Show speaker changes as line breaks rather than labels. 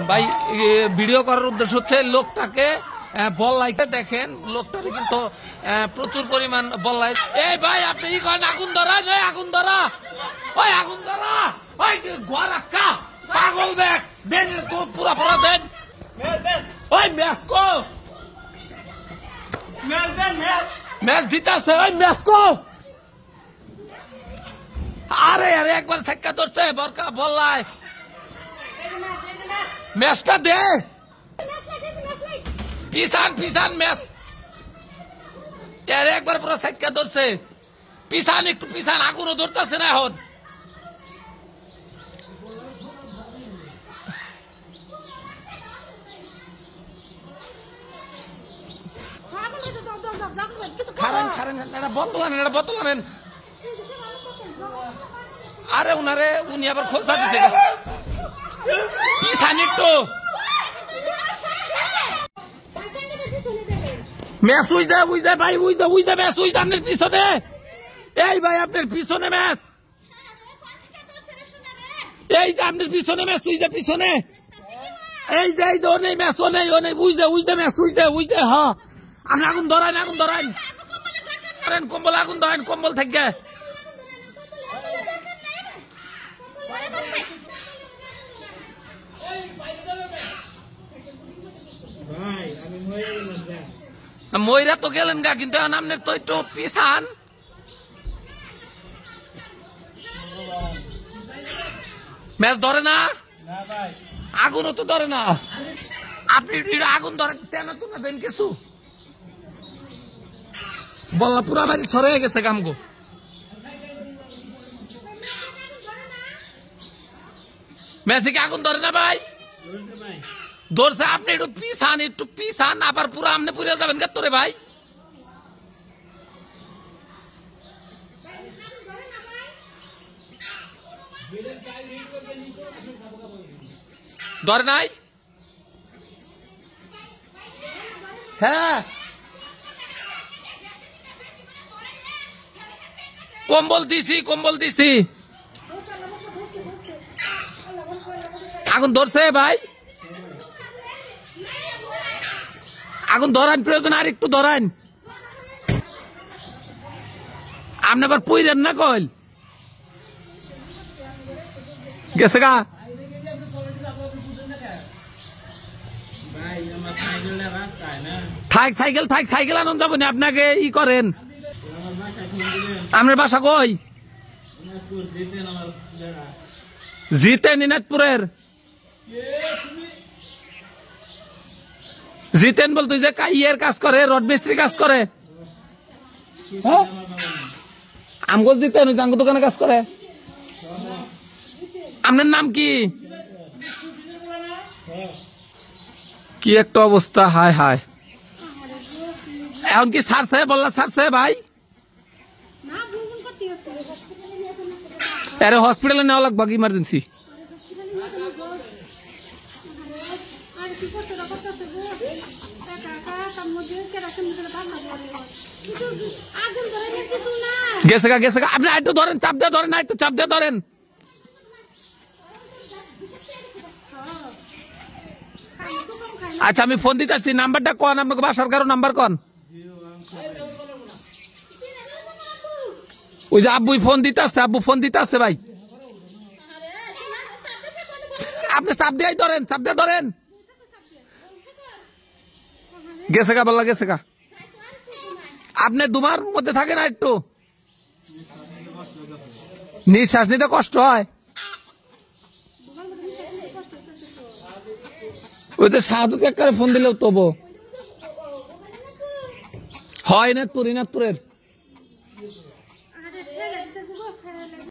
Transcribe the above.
ভাই ভিডিও করার উদ্দেশ্য হচ্ছে লোকটাকে বল্লাইতে দেখেন, লোকটাকে কিন্তু প্রচুর পরিমাণ বল্লাই। এই ভাই আপনি কি করেন? আগুন ধরা, আগুন ধরা, ওই আগুন ধরা, ওই ঘর রাখা পাগল দেখ দেন তো পুরা পুরা দেন। ওই ম্যাচ কো ম্যাচ দিতেছে, ওই ম্যাচ কো। আরে আরে একবার সাক্কা ধরছে বরকা বল্লাই, ম্যাচটা দে পিছান পিছান ম্যাচ। একবার পুরো সাক্কা ধরছে, পিছান একটু পিছান, আগুনও ধরতেছে না এখন। আরে উনারে উনি আবার খোঁজা দিতে পিছান একটু ম্যাচ বুঝতে বুঝতে ভাই বুঝতে বুঝতে ম্যাচ বুঝতে আপনার পিছনে। এই ভাই আপনার পিছনে ম্যাচ, এই যে আপনার পিছনে ম্যাচ বুঝতে পিছনে, এই যে এই যে অনেক ম্যাচ অনেক অনেক বুঝতে বুঝতে ম্যাচ বুঝতে বুঝতে। হ্যাঁ আপনি আগুন ধরান, আগুন ধরান, কম্বল আগুন ধরেন, কম্বল থেকে ময়রা তো গেলেন গা, কিন্তু আপনার তো একটু পিছান। ম্যাচ ধরে না, আগুনও তো ধরে না। আপনি আগুন ধরে তেনা তো না দেন কিছু, বললা পুরা বাড়ি ছড়ে গেছে গামগো। ম্যাচে কি আগুন ধরে না ভাই? ধরছে। আপনি একটু পিছান আবার পুরো আপনি পুড়ে যাবেন কে তোরে ভাই। ধরে নাই? হ্যাঁ কম্বল দিছি, কম্বল দিছি। আগুন ধরছে ভাই, আগুন ধরান প্রয়োজন, আর একটু ধরান। আপনি আবার পুইরেন না কইল গেছে গা। থাক সাইকেল, থাক সাইকেল আনন্দ যাবো না, আপনাকে ই করেন। আপনার বাসা কই? জিতে নিনাজপুরের। জিতেন বলতো যে ইয়ের কাজ করে, রড মিস্ত্রি কাজ করে। আমগো জিতেন আমগো দোকানে কাজ করে। আপনার নাম কি? কি একটা অবস্থা, হায় হায়। এখন কি ছাড়ছে? বললা ছাড়ছে ভাই? আরে হসপিটালে নেওয়া লাগবে ইমার্জেন্সি। গেছে গা, গেছে গা। আপনি একটু ধরেন, চাপ দিয়ে ধরেন, একটু চাপ দিয়ে ধরেন। আচ্ছা আমি ফোন দিতেছি, নাম্বারটা কন, আপনাকে বাসার কারো নাম্বার কন। ওই যে আব্বুই ফোন দিতে আসছে, আব্বু ফোন দিতে আসছে ভাই। আপনি চাপ দিয়ে ধরেন, চাপ দিয়ে ধরেন। গেছে গা, বললা গেছে গা। আপনি দুমার মধ্যে থাকে না, একটু নিঃশ্বাস নিতে কষ্ট হয়। ওই তো সাধুকে একটা ফোন দিলেও তবু হয়। ইনাদপুরের